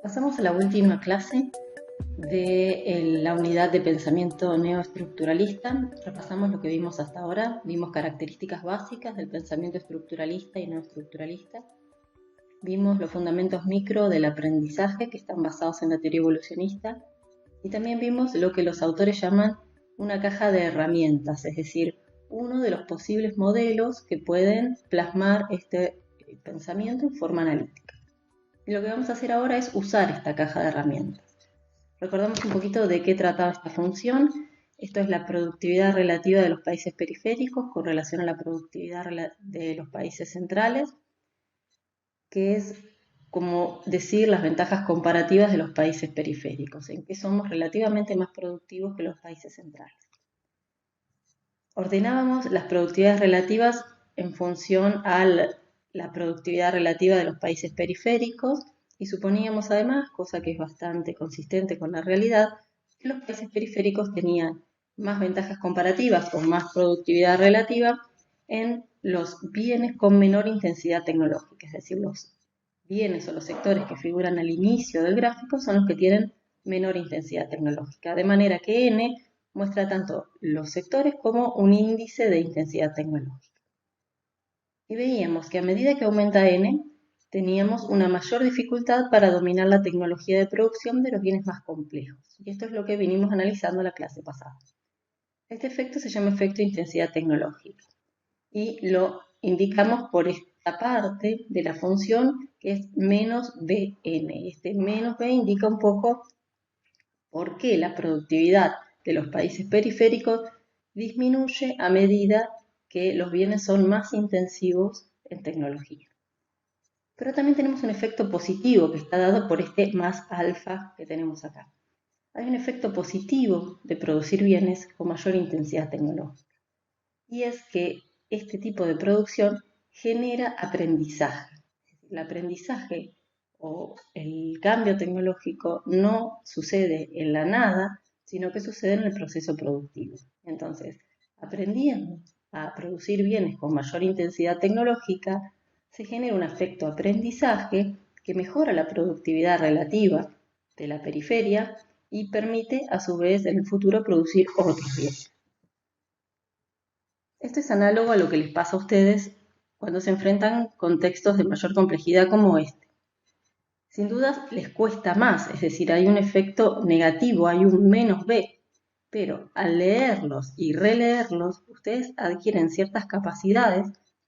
Pasamos a la última clase de la unidad de pensamiento neoestructuralista. Repasamos lo que vimos hasta ahora. Vimos características básicas del pensamiento estructuralista y neoestructuralista. Vimos los fundamentos micro del aprendizaje que están basados en la teoría evolucionista. Y también vimos lo que los autores llaman una caja de herramientas, es decir, uno de los posibles modelos que pueden plasmar este pensamiento en forma analítica. Y lo que vamos a hacer ahora es usar esta caja de herramientas. Recordamos un poquito de qué trataba esta función. Esto es la productividad relativa de los países periféricos con relación a la productividad de los países centrales, que es como decir las ventajas comparativas de los países periféricos, en que somos relativamente más productivos que los países centrales. Ordenábamos las productividades relativas en función a la productividad relativa de los países periféricos y suponíamos además, cosa que es bastante consistente con la realidad, que los países periféricos tenían más ventajas comparativas o más productividad relativa en los bienes con menor intensidad tecnológica, es decir, los bienes o los sectores que figuran al inicio del gráfico son los que tienen menor intensidad tecnológica, de manera que N muestra tanto los sectores como un índice de intensidad tecnológica. Y veíamos que a medida que aumenta N, teníamos una mayor dificultad para dominar la tecnología de producción de los bienes más complejos. Y esto es lo que vinimos analizando en la clase pasada. Este efecto se llama efecto de intensidad tecnológica y lo indicamos por esta parte de la función que es menos Bn. Este menos B indica un poco por qué la productividad de los países periféricos disminuye a medida que los bienes son más intensivos en tecnología. Pero también tenemos un efecto positivo que está dado por este más alfa que tenemos acá. Hay un efecto positivo de producir bienes con mayor intensidad tecnológica. Y es que este tipo de producción genera aprendizaje. El aprendizaje o el cambio tecnológico no sucede en la nada, sino que sucede en el proceso productivo. Entonces, aprendiendo a producir bienes con mayor intensidad tecnológica, se genera un efecto aprendizaje que mejora la productividad relativa de la periferia y permite a su vez en el futuro producir otros bienes. Esto es análogo a lo que les pasa a ustedes cuando se enfrentan con textos de mayor complejidad como este. Sin dudas les cuesta más, es decir, hay un efecto negativo, hay un menos B, pero al leerlos y releerlos, ustedes adquieren ciertas capacidades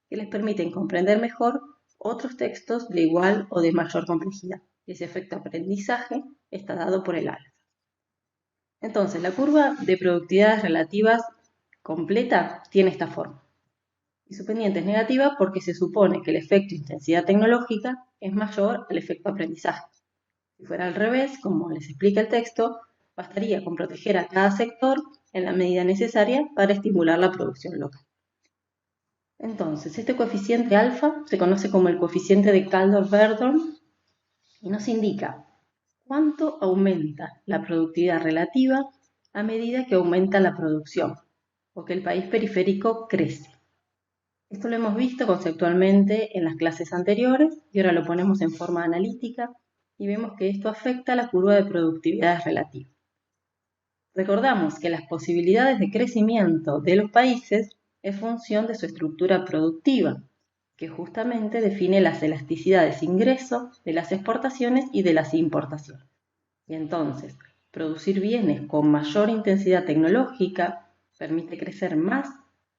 que les permiten comprender mejor otros textos de igual o de mayor complejidad. Ese efecto aprendizaje está dado por el alfa. Entonces, la curva de productividades relativas completa tiene esta forma. Y su pendiente es negativa porque se supone que el efecto intensidad tecnológica es mayor al efecto aprendizaje. Si fuera al revés, como les explica el texto, bastaría con proteger a cada sector en la medida necesaria para estimular la producción local. Entonces, este coeficiente alfa se conoce como el coeficiente de Kaldor-Verdon y nos indica cuánto aumenta la productividad relativa a medida que aumenta la producción o que el país periférico crece. Esto lo hemos visto conceptualmente en las clases anteriores y ahora lo ponemos en forma analítica y vemos que esto afecta a la curva de productividades relativas. Recordamos que las posibilidades de crecimiento de los países es función de su estructura productiva, que justamente define las elasticidades de ingreso de las exportaciones y de las importaciones. Y entonces, producir bienes con mayor intensidad tecnológica permite crecer más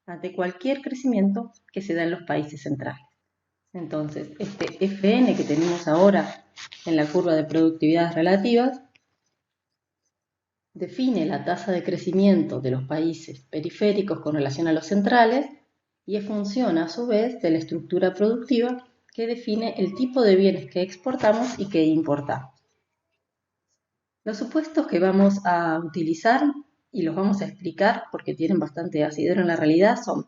ante cualquier crecimiento que se da en los países centrales. Entonces, este Fn que tenemos ahora en la curva de productividades relativas define la tasa de crecimiento de los países periféricos con relación a los centrales y es función a su vez de la estructura productiva que define el tipo de bienes que exportamos y que importamos. Los supuestos que vamos a utilizar y los vamos a explicar porque tienen bastante asidero en la realidad son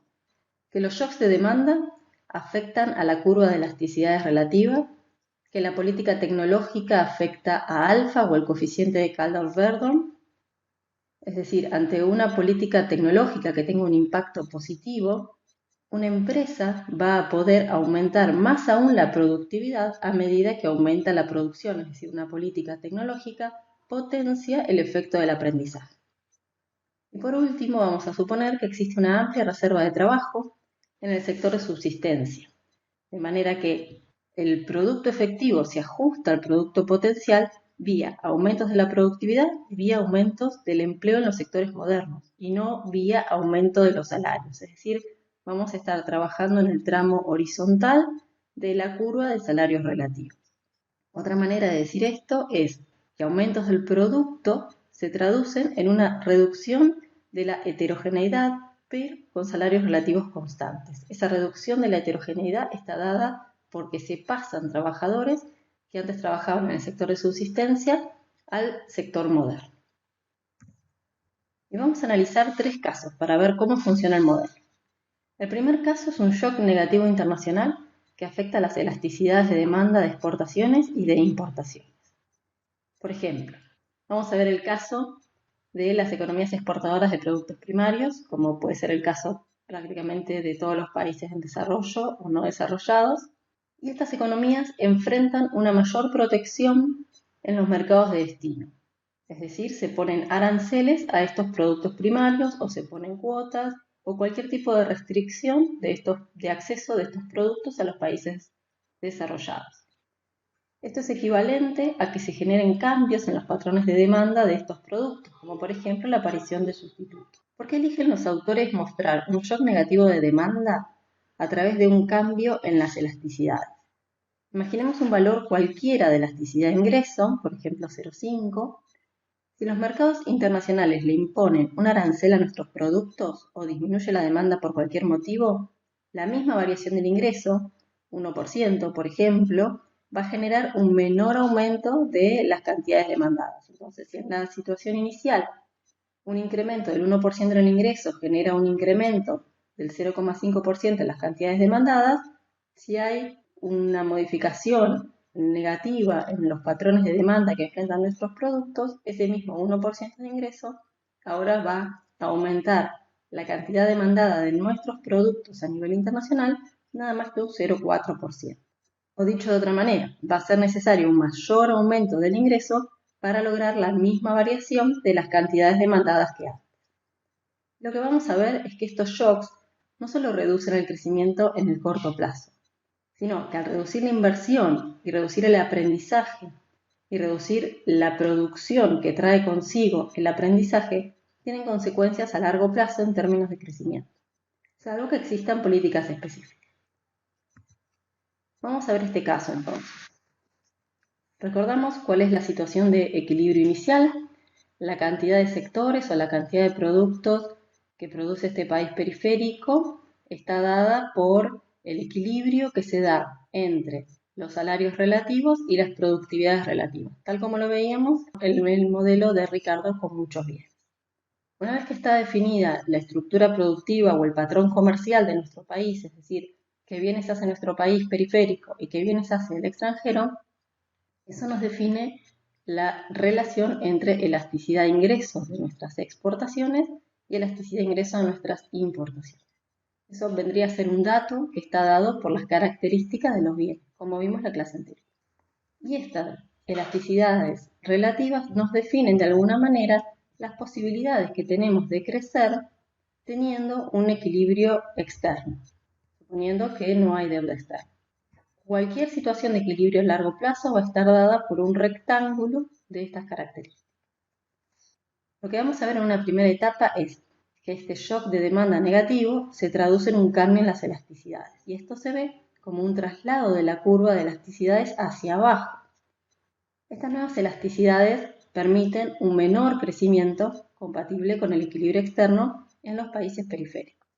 que los shocks de demanda afectan a la curva de elasticidades relativa, que la política tecnológica afecta a alfa o el coeficiente de Kaldor-Verdon, es decir, ante una política tecnológica que tenga un impacto positivo, una empresa va a poder aumentar más aún la productividad a medida que aumenta la producción, es decir, una política tecnológica potencia el efecto del aprendizaje. Y por último, vamos a suponer que existe una amplia reserva de trabajo en el sector de subsistencia, de manera que el producto efectivo se ajusta al producto potencial vía aumentos de la productividad y vía aumentos del empleo en los sectores modernos, y no vía aumento de los salarios. Es decir, vamos a estar trabajando en el tramo horizontal de la curva de salarios relativos. Otra manera de decir esto es que aumentos del producto se traducen en una reducción de la heterogeneidad, pero con salarios relativos constantes. Esa reducción de la heterogeneidad está dada porque se pasan trabajadores que antes trabajaban en el sector de subsistencia al sector moderno. Y vamos a analizar 3 casos para ver cómo funciona el modelo. El primer caso es un shock negativo internacional que afecta a las elasticidades de demanda de exportaciones y de importaciones. Por ejemplo, vamos a ver el caso de las economías exportadoras de productos primarios, como puede ser el caso prácticamente de todos los países en desarrollo o no desarrollados, y estas economías enfrentan una mayor protección en los mercados de destino. Es decir, se ponen aranceles a estos productos primarios o se ponen cuotas o cualquier tipo de restricción de acceso de estos productos a los países desarrollados. Esto es equivalente a que se generen cambios en los patrones de demanda de estos productos, como por ejemplo la aparición de sustitutos. ¿Por qué eligen los autores mostrar un shock negativo de demanda a través de un cambio en las elasticidades? Imaginemos un valor cualquiera de elasticidad de ingreso, por ejemplo 0,5. Si los mercados internacionales le imponen un arancel a nuestros productos o disminuye la demanda por cualquier motivo, la misma variación del ingreso, 1%, por ejemplo, va a generar un menor aumento de las cantidades demandadas. Entonces, si en la situación inicial un incremento del 1% en el ingreso genera un incremento del 0,5% en las cantidades demandadas, si hay una modificación negativa en los patrones de demanda que enfrentan nuestros productos, ese mismo 1% de ingreso ahora va a aumentar la cantidad demandada de nuestros productos a nivel internacional nada más que un 0,4%. O dicho de otra manera, va a ser necesario un mayor aumento del ingreso para lograr la misma variación de las cantidades demandadas que antes. Lo que vamos a ver es que estos shocks no solo reducen el crecimiento en el corto plazo, sino que al reducir la inversión y reducir el aprendizaje y reducir la producción que trae consigo el aprendizaje, tienen consecuencias a largo plazo en términos de crecimiento, salvo que existan políticas específicas. Vamos a ver este caso entonces. Recordamos cuál es la situación de equilibrio inicial, la cantidad de sectores o la cantidad de productos que produce este país periférico está dada por el equilibrio que se da entre los salarios relativos y las productividades relativas, tal como lo veíamos en el modelo de Ricardo con muchos bienes. Una vez que está definida la estructura productiva o el patrón comercial de nuestro país, es decir, qué bienes hace nuestro país periférico y qué bienes hace el extranjero, eso nos define la relación entre elasticidad de ingresos de nuestras exportaciones y elasticidad de ingresos de nuestras importaciones. Eso vendría a ser un dato que está dado por las características de los bienes, como vimos en la clase anterior. Y estas elasticidades relativas nos definen de alguna manera las posibilidades que tenemos de crecer teniendo un equilibrio externo, suponiendo que no hay deuda externa. Cualquier situación de equilibrio a largo plazo va a estar dada por un rectángulo de estas características. Lo que vamos a ver en una primera etapa es que este shock de demanda negativo se traduce en un cambio en las elasticidades, y esto se ve como un traslado de la curva de elasticidades hacia abajo. Estas nuevas elasticidades permiten un menor crecimiento compatible con el equilibrio externo en los países periféricos.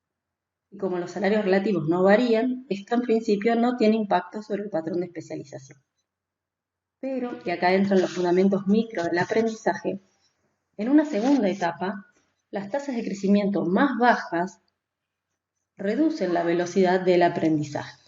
Y como los salarios relativos no varían, esto en principio no tiene impacto sobre el patrón de especialización. Pero, y acá entran los fundamentos micro del aprendizaje, en una segunda etapa, las tasas de crecimiento más bajas reducen la velocidad del aprendizaje.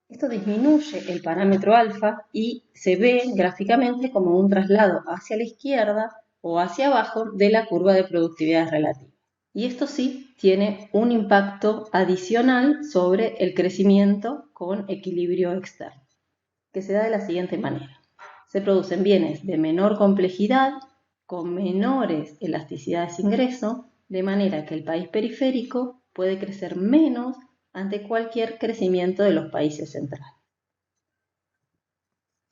Esto disminuye el parámetro alfa y se ve gráficamente como un traslado hacia la izquierda o hacia abajo de la curva de productividad relativa. Y esto sí tiene un impacto adicional sobre el crecimiento con equilibrio externo, que se da de la siguiente manera. Se producen bienes de menor complejidad, con menores elasticidades de ingreso, de manera que el país periférico puede crecer menos ante cualquier crecimiento de los países centrales.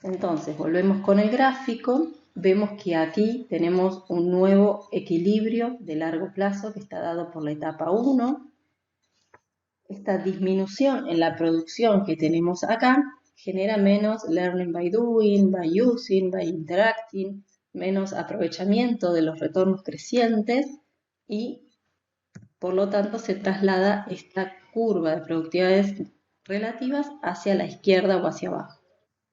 Entonces, volvemos con el gráfico, vemos que aquí tenemos un nuevo equilibrio de largo plazo que está dado por la etapa 1. Esta disminución en la producción que tenemos acá genera menos learning by doing, by using, by interacting, menos aprovechamiento de los retornos crecientes y por lo tanto se traslada esta curva de productividades relativas hacia la izquierda o hacia abajo.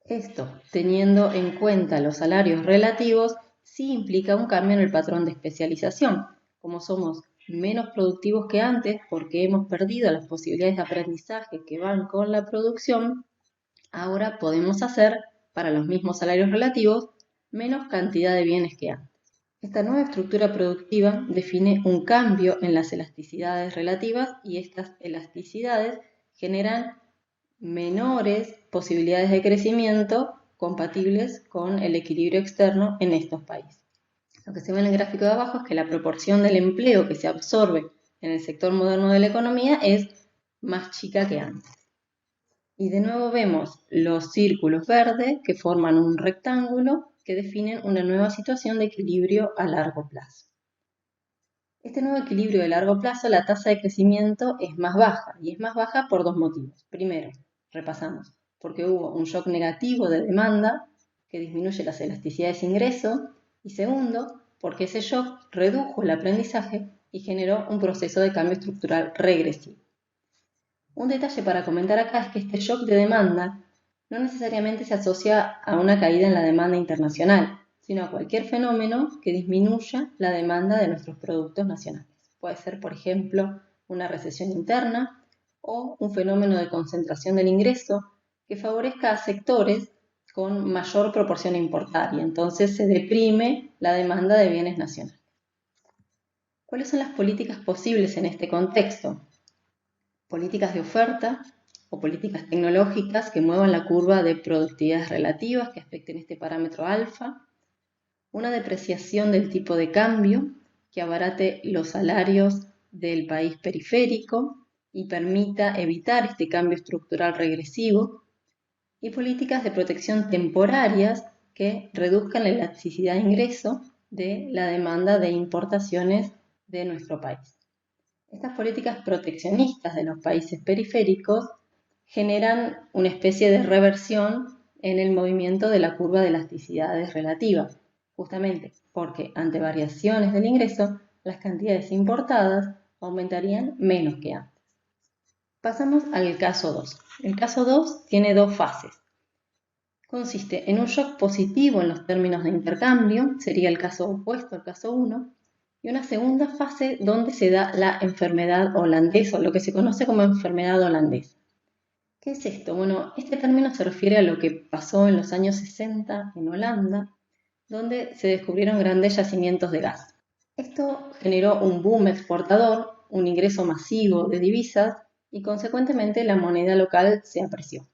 Esto, teniendo en cuenta los salarios relativos, sí implica un cambio en el patrón de especialización. Como somos menos productivos que antes porque hemos perdido las posibilidades de aprendizaje que van con la producción, ahora podemos hacer, para los mismos salarios relativos, menos cantidad de bienes que antes. Esta nueva estructura productiva define un cambio en las elasticidades relativas y estas elasticidades generan menores posibilidades de crecimiento compatibles con el equilibrio externo en estos países. Lo que se ve en el gráfico de abajo es que la proporción del empleo que se absorbe en el sector moderno de la economía es más chica que antes. Y de nuevo vemos los círculos verdes que forman un rectángulo que definen una nueva situación de equilibrio a largo plazo. Este nuevo equilibrio de largo plazo, la tasa de crecimiento es más baja, y es más baja por dos motivos. Primero, repasamos, porque hubo un shock negativo de demanda que disminuye las elasticidades de ingreso, y segundo, porque ese shock redujo el aprendizaje y generó un proceso de cambio estructural regresivo. Un detalle para comentar acá es que este shock de demanda no necesariamente se asocia a una caída en la demanda internacional, sino a cualquier fenómeno que disminuya la demanda de nuestros productos nacionales. Puede ser, por ejemplo, una recesión interna o un fenómeno de concentración del ingreso que favorezca a sectores con mayor proporción a importar y entonces se deprime la demanda de bienes nacionales. ¿Cuáles son las políticas posibles en este contexto? Políticas de oferta o políticas tecnológicas que muevan la curva de productividades relativas que afecten este parámetro alfa, una depreciación del tipo de cambio que abarate los salarios del país periférico y permita evitar este cambio estructural regresivo, y políticas de protección temporarias que reduzcan la elasticidad de ingreso de la demanda de importaciones de nuestro país. Estas políticas proteccionistas de los países periféricos generan una especie de reversión en el movimiento de la curva de elasticidades relativas, justamente porque ante variaciones del ingreso, las cantidades importadas aumentarían menos que antes. Pasamos al caso 2. El caso 2 tiene dos fases. Consiste en un shock positivo en los términos de intercambio, sería el caso opuesto al caso 1, y una segunda fase donde se da la enfermedad holandesa, o lo que se conoce como enfermedad holandesa. ¿Qué es esto? Bueno, este término se refiere a lo que pasó en los años 60 en Holanda, donde se descubrieron grandes yacimientos de gas. Esto generó un boom exportador, un ingreso masivo de divisas y consecuentemente la moneda local se apreció.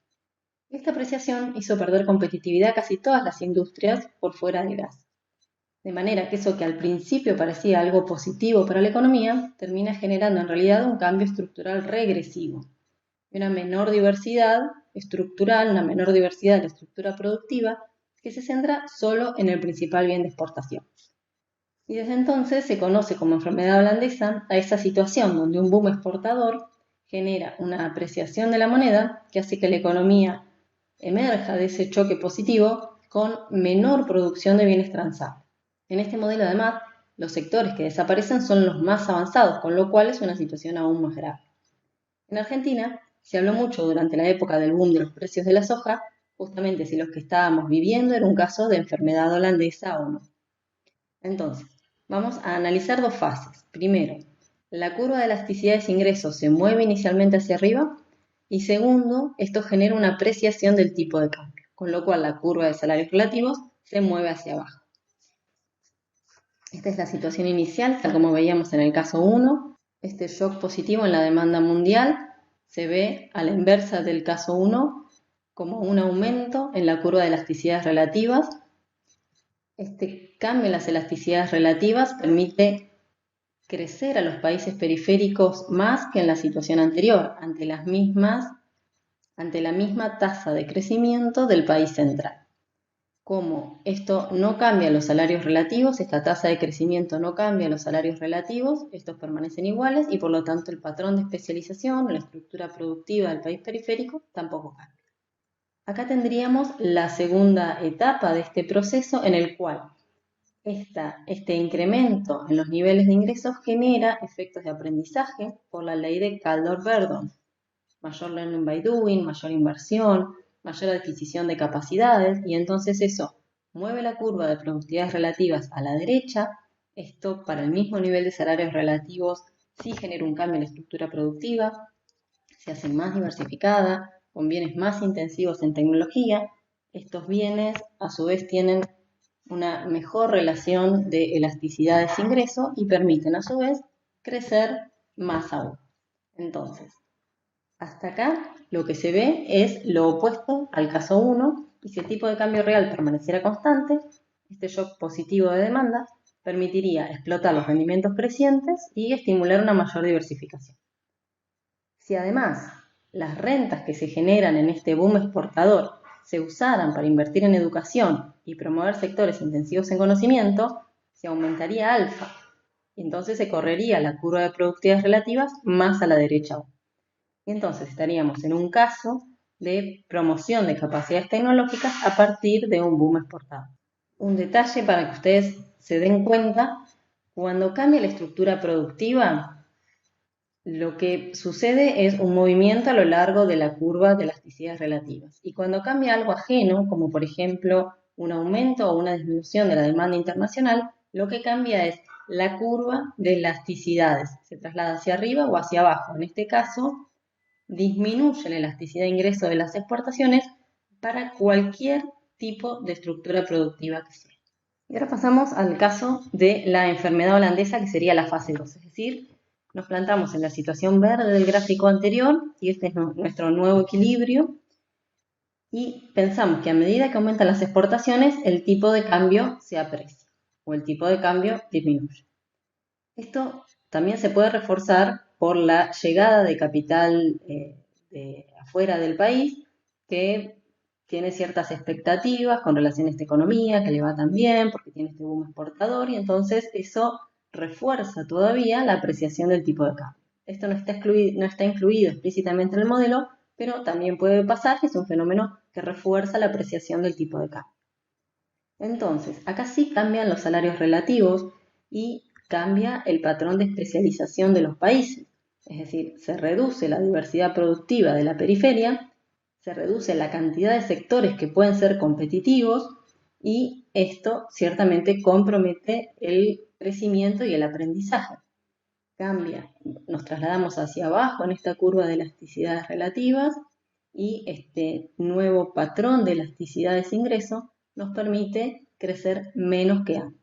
Esta apreciación hizo perder competitividad a casi todas las industrias por fuera del gas. De manera que eso que al principio parecía algo positivo para la economía, termina generando en realidad un cambio estructural regresivo. Una menor diversidad estructural, una menor diversidad de la estructura productiva que se centra solo en el principal bien de exportación. Y desde entonces se conoce como enfermedad holandesa a esa situación donde un boom exportador genera una apreciación de la moneda que hace que la economía emerja de ese choque positivo con menor producción de bienes transables. En este modelo, además, los sectores que desaparecen son los más avanzados, con lo cual es una situación aún más grave. En Argentina se habló mucho durante la época del boom de los precios de la soja, justamente si lo que estábamos viviendo era un caso de enfermedad holandesa o no. Entonces, vamos a analizar dos fases. Primero, la curva de elasticidad de ingresos se mueve inicialmente hacia arriba y segundo, esto genera una apreciación del tipo de cambio, con lo cual la curva de salarios relativos se mueve hacia abajo. Esta es la situación inicial, tal como veíamos en el caso 1. Este shock positivo en la demanda mundial se ve a la inversa del caso 1 como un aumento en la curva de elasticidades relativas. Este cambio en las elasticidades relativas permite crecer a los países periféricos más que en la situación anterior, ante la misma tasa de crecimiento del país central. Como esto no cambia los salarios relativos, esta tasa de crecimiento no cambia los salarios relativos, estos permanecen iguales y por lo tanto el patrón de especialización o la estructura productiva del país periférico tampoco cambia. Acá tendríamos la segunda etapa de este proceso en el cual este incremento en los niveles de ingresos genera efectos de aprendizaje por la ley de Kaldor-Verdon. Mayor learning by doing, mayor inversión, mayor adquisición de capacidades y entonces eso mueve la curva de productividades relativas a la derecha. Esto para el mismo nivel de salarios relativos sí genera un cambio en la estructura productiva, se hace más diversificada, con bienes más intensivos en tecnología. Estos bienes a su vez tienen una mejor relación de elasticidades-ingreso y permiten a su vez crecer más aún. Entonces, hasta acá lo que se ve es lo opuesto al caso 1 y si el tipo de cambio real permaneciera constante, este shock positivo de demanda permitiría explotar los rendimientos crecientes y estimular una mayor diversificación. Si además las rentas que se generan en este boom exportador se usaran para invertir en educación y promover sectores intensivos en conocimiento, se aumentaría alfa y entonces se correría la curva de productividades relativas más a la derecha aún. Y entonces estaríamos en un caso de promoción de capacidades tecnológicas a partir de un boom exportado. Un detalle para que ustedes se den cuenta, cuando cambia la estructura productiva, lo que sucede es un movimiento a lo largo de la curva de elasticidades relativas. Y cuando cambia algo ajeno, como por ejemplo un aumento o una disminución de la demanda internacional, lo que cambia es la curva de elasticidades. Se traslada hacia arriba o hacia abajo. En este caso, disminuye la elasticidad de ingreso de las exportaciones para cualquier tipo de estructura productiva que sea. Y ahora pasamos al caso de la enfermedad holandesa, que sería la fase 2, es decir, nos plantamos en la situación verde del gráfico anterior y este es nuestro nuevo equilibrio y pensamos que a medida que aumentan las exportaciones el tipo de cambio se aprecia o el tipo de cambio disminuye. Esto también se puede reforzar por la llegada de capital de afuera del país que tiene ciertas expectativas con relación a esta economía, que le va tan bien porque tiene este boom exportador y entonces eso refuerza todavía la apreciación del tipo de cambio. Esto no está incluido explícitamente en el modelo, pero también puede pasar que es un fenómeno que refuerza la apreciación del tipo de cambio. Entonces, acá sí cambian los salarios relativos y cambia el patrón de especialización de los países. Es decir, se reduce la diversidad productiva de la periferia, se reduce la cantidad de sectores que pueden ser competitivos y esto ciertamente compromete el crecimiento y el aprendizaje. Cambia, nos trasladamos hacia abajo en esta curva de elasticidades relativas y este nuevo patrón de elasticidades ingreso nos permite crecer menos que antes.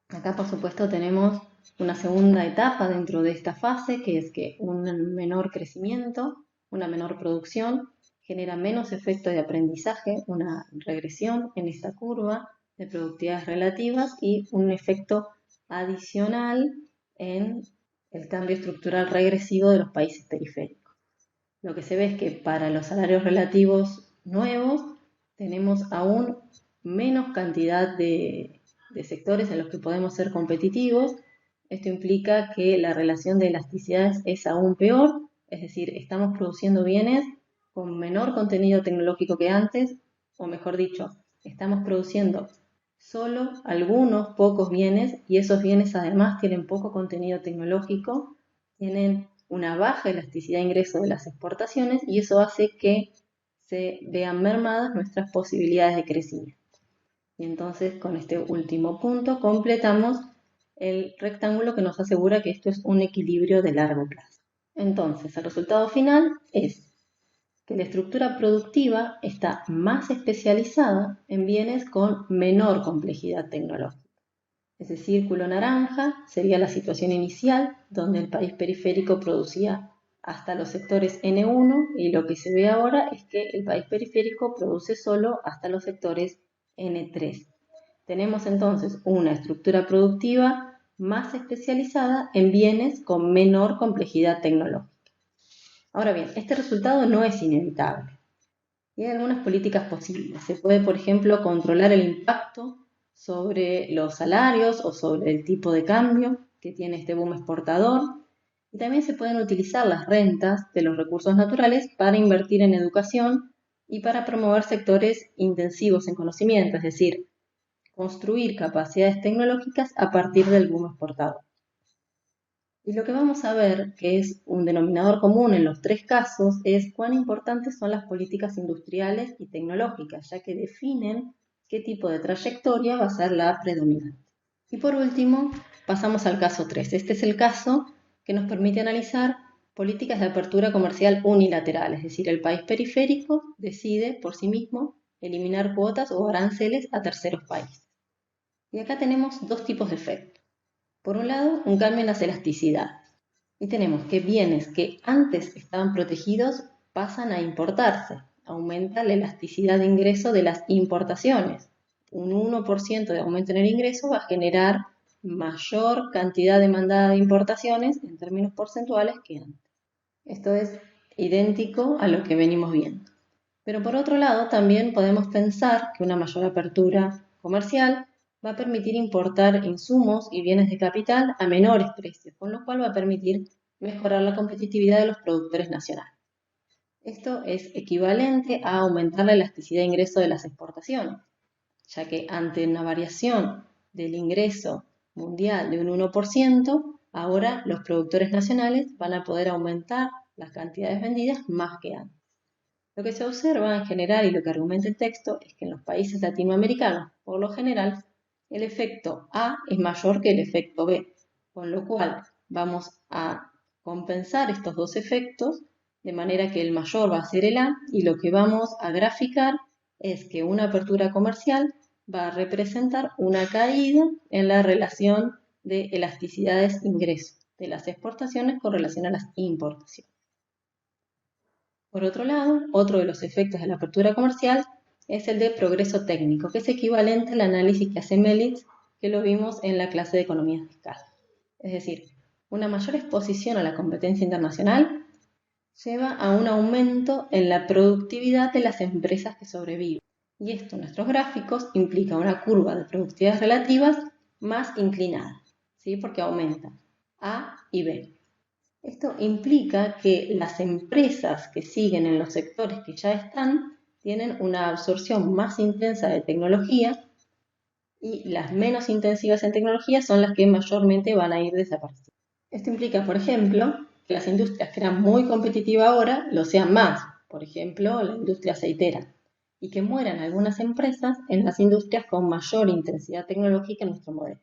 Acá, por supuesto, tenemos una segunda etapa dentro de esta fase, que es que un menor crecimiento, una menor producción, genera menos efecto de aprendizaje, una regresión en esta curva de productividades relativas y un efecto adicional en el cambio estructural regresivo de los países periféricos. Lo que se ve es que para los salarios relativos nuevos tenemos aún menos cantidad de sectores en los que podemos ser competitivos. Esto implica que la relación de elasticidades es aún peor, es decir, estamos produciendo bienes con menor contenido tecnológico que antes, o mejor dicho, estamos produciendo solo algunos pocos bienes y esos bienes además tienen poco contenido tecnológico, tienen una baja elasticidad de ingreso de las exportaciones y eso hace que se vean mermadas nuestras posibilidades de crecimiento. Y entonces con este último punto completamos el rectángulo que nos asegura que esto es un equilibrio de largo plazo. Entonces el resultado final es que la estructura productiva está más especializada en bienes con menor complejidad tecnológica. Ese círculo naranja sería la situación inicial, donde el país periférico producía hasta los sectores N1 y lo que se ve ahora es que el país periférico produce solo hasta los sectores N3. Tenemos entonces una estructura productiva más especializada en bienes con menor complejidad tecnológica. Ahora bien, este resultado no es inevitable y hay algunas políticas posibles. Se puede, por ejemplo, controlar el impacto sobre los salarios o sobre el tipo de cambio que tiene este boom exportador. Y también se pueden utilizar las rentas de los recursos naturales para invertir en educación y para promover sectores intensivos en conocimiento, es decir, construir capacidades tecnológicas a partir del boom exportador. Y lo que vamos a ver, que es un denominador común en los tres casos, es cuán importantes son las políticas industriales y tecnológicas, ya que definen qué tipo de trayectoria va a ser la predominante. Y por último, pasamos al caso 3. Este es el caso que nos permite analizar políticas de apertura comercial unilateral, es decir, el país periférico decide por sí mismo eliminar cuotas o aranceles a terceros países. Y acá tenemos dos tipos de efectos. Por un lado, un cambio en las elasticidades. Y tenemos que bienes que antes estaban protegidos pasan a importarse. Aumenta la elasticidad de ingreso de las importaciones. Un 1% de aumento en el ingreso va a generar mayor cantidad demandada de importaciones en términos porcentuales que antes. Esto es idéntico a lo que venimos viendo. Pero por otro lado, también podemos pensar que una mayor apertura comercial va a permitir importar insumos y bienes de capital a menores precios, con lo cual va a permitir mejorar la competitividad de los productores nacionales. Esto es equivalente a aumentar la elasticidad de ingreso de las exportaciones, ya que ante una variación del ingreso mundial de un 1%, ahora los productores nacionales van a poder aumentar las cantidades vendidas más que antes. Lo que se observa en general y lo que argumenta el texto es que en los países latinoamericanos, por lo general, el efecto A es mayor que el efecto B, con lo cual vamos a compensar estos dos efectos de manera que el mayor va a ser el A y lo que vamos a graficar es que una apertura comercial va a representar una caída en la relación de elasticidades-ingresos de las exportaciones con relación a las importaciones. Por otro lado, otro de los efectos de la apertura comercial es el de progreso técnico, que es equivalente al análisis que hace Melitz, que lo vimos en la clase de economía fiscal. Es decir, una mayor exposición a la competencia internacional lleva a un aumento en la productividad de las empresas que sobreviven. Y esto en nuestros gráficos implica una curva de productividades relativas más inclinada, ¿sí? Porque aumenta A y B. Esto implica que las empresas que siguen en los sectores que ya están tienen una absorción más intensa de tecnología y las menos intensivas en tecnología son las que mayormente van a ir desapareciendo. Esto implica, por ejemplo, que las industrias que eran muy competitivas ahora lo sean más, por ejemplo, la industria aceitera, y que mueran algunas empresas en las industrias con mayor intensidad tecnológica en nuestro modelo.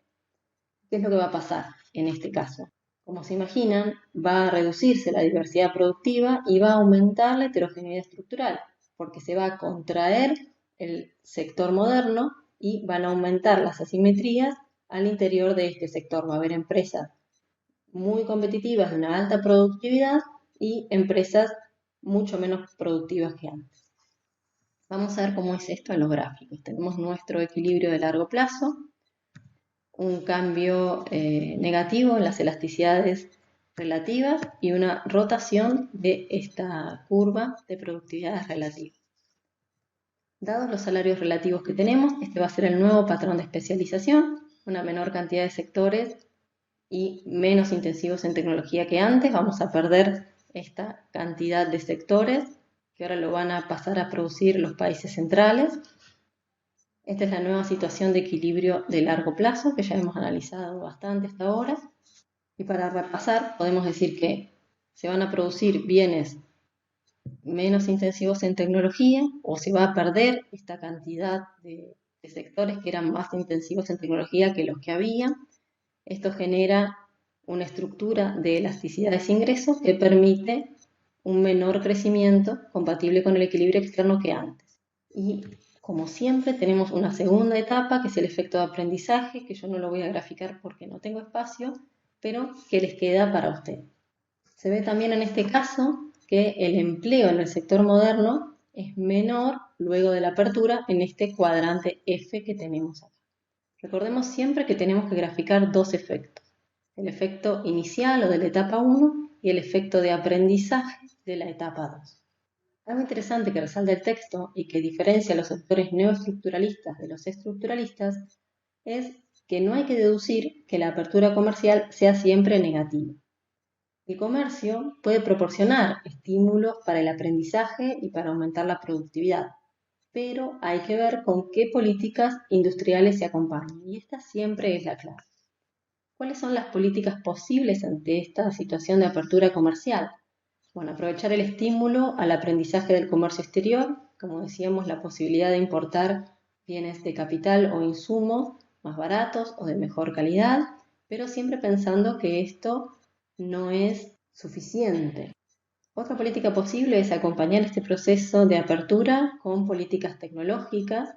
¿Qué es lo que va a pasar en este caso? Como se imaginan, va a reducirse la diversidad productiva y va a aumentar la heterogeneidad estructural, porque se va a contraer el sector moderno y van a aumentar las asimetrías al interior de este sector. Va a haber empresas muy competitivas de una alta productividad y empresas mucho menos productivas que antes. Vamos a ver cómo es esto en los gráficos. Tenemos nuestro equilibrio de largo plazo, un cambio negativo en las elasticidades relativas y una rotación de esta curva de productividades relativas. Dados los salarios relativos que tenemos, este va a ser el nuevo patrón de especialización, una menor cantidad de sectores y menos intensivos en tecnología que antes. Vamos a perder esta cantidad de sectores que ahora lo van a pasar a producir los países centrales. Esta es la nueva situación de equilibrio de largo plazo que ya hemos analizado bastante hasta ahora. Y para repasar, podemos decir que se van a producir bienes menos intensivos en tecnología o se va a perder esta cantidad de sectores que eran más intensivos en tecnología que los que había. Esto genera una estructura de elasticidades de ingresos que permite un menor crecimiento compatible con el equilibrio externo que antes. Y como siempre, tenemos una segunda etapa, que es el efecto de aprendizaje, que yo no lo voy a graficar porque no tengo espacio, pero que les queda para usted. Se ve también en este caso que el empleo en el sector moderno es menor luego de la apertura en este cuadrante F que tenemos acá. Recordemos siempre que tenemos que graficar dos efectos, el efecto inicial o de la etapa 1 y el efecto de aprendizaje de la etapa 2. Algo interesante que resalta el texto y que diferencia a los sectores neoestructuralistas de los estructuralistas es que no hay que deducir que la apertura comercial sea siempre negativa. El comercio puede proporcionar estímulos para el aprendizaje y para aumentar la productividad, pero hay que ver con qué políticas industriales se acompañan, y esta siempre es la clave. ¿Cuáles son las políticas posibles ante esta situación de apertura comercial? Bueno, aprovechar el estímulo al aprendizaje del comercio exterior, como decíamos, la posibilidad de importar bienes de capital o insumos más baratos o de mejor calidad, pero siempre pensando que esto no es suficiente. Otra política posible es acompañar este proceso de apertura con políticas tecnológicas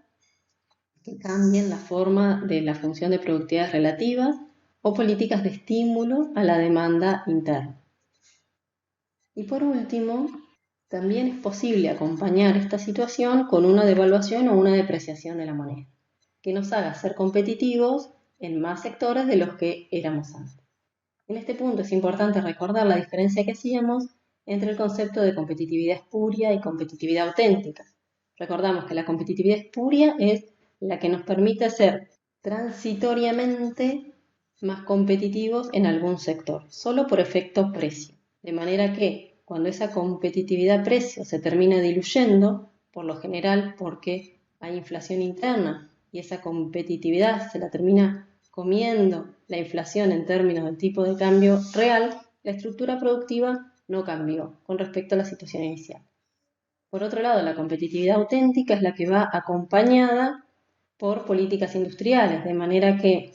que cambien la forma de la función de productividades relativas o políticas de estímulo a la demanda interna. Y por último, también es posible acompañar esta situación con una devaluación o una depreciación de la moneda, que nos haga ser competitivos en más sectores de los que éramos antes. En este punto es importante recordar la diferencia que hacíamos entre el concepto de competitividad espuria y competitividad auténtica. Recordamos que la competitividad espuria es la que nos permite ser transitoriamente más competitivos en algún sector, solo por efecto precio. De manera que cuando esa competitividad precio se termina diluyendo, por lo general porque hay inflación interna y esa competitividad se la termina comiendo la inflación en términos del tipo de cambio real, la estructura productiva no cambió con respecto a la situación inicial. Por otro lado, la competitividad auténtica es la que va acompañada por políticas industriales, de manera que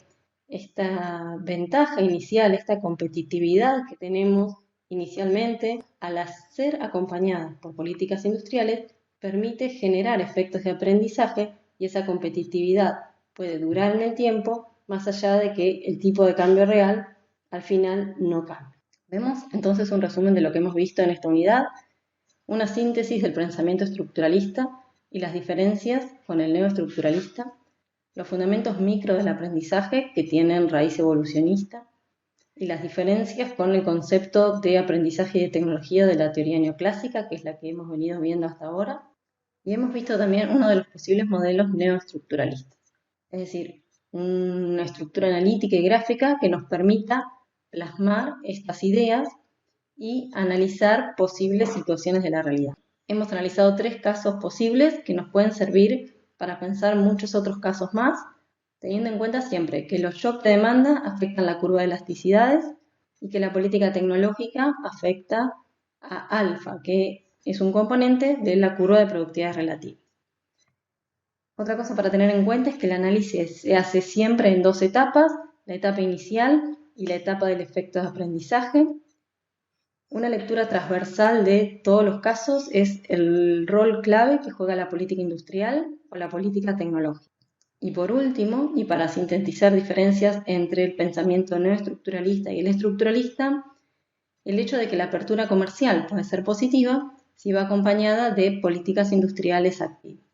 esta ventaja inicial, esta competitividad que tenemos inicialmente, al ser acompañada por políticas industriales, permite generar efectos de aprendizaje y esa competitividad puede durar en el tiempo, más allá de que el tipo de cambio real al final no cambie. Vemos entonces un resumen de lo que hemos visto en esta unidad, una síntesis del pensamiento estructuralista y las diferencias con el neoestructuralista, los fundamentos micro del aprendizaje que tienen raíz evolucionista y las diferencias con el concepto de aprendizaje y de tecnología de la teoría neoclásica, que es la que hemos venido viendo hasta ahora. Y hemos visto también uno de los posibles modelos neoestructuralistas, es decir, una estructura analítica y gráfica que nos permita plasmar estas ideas y analizar posibles situaciones de la realidad. Hemos analizado 3 casos posibles que nos pueden servir para pensar muchos otros casos más, teniendo en cuenta siempre que los shocks de demanda afectan la curva de elasticidades y que la política tecnológica afecta a alfa, que es un componente de la curva de productividad relativa. Otra cosa para tener en cuenta es que el análisis se hace siempre en 2 etapas, la etapa inicial y la etapa del efecto de aprendizaje. Una lectura transversal de todos los casos es el rol clave que juega la política industrial o la política tecnológica. Y por último, y para sintetizar diferencias entre el pensamiento neoestructuralista y el estructuralista, el hecho de que la apertura comercial puede ser positiva si va acompañada de políticas industriales activas.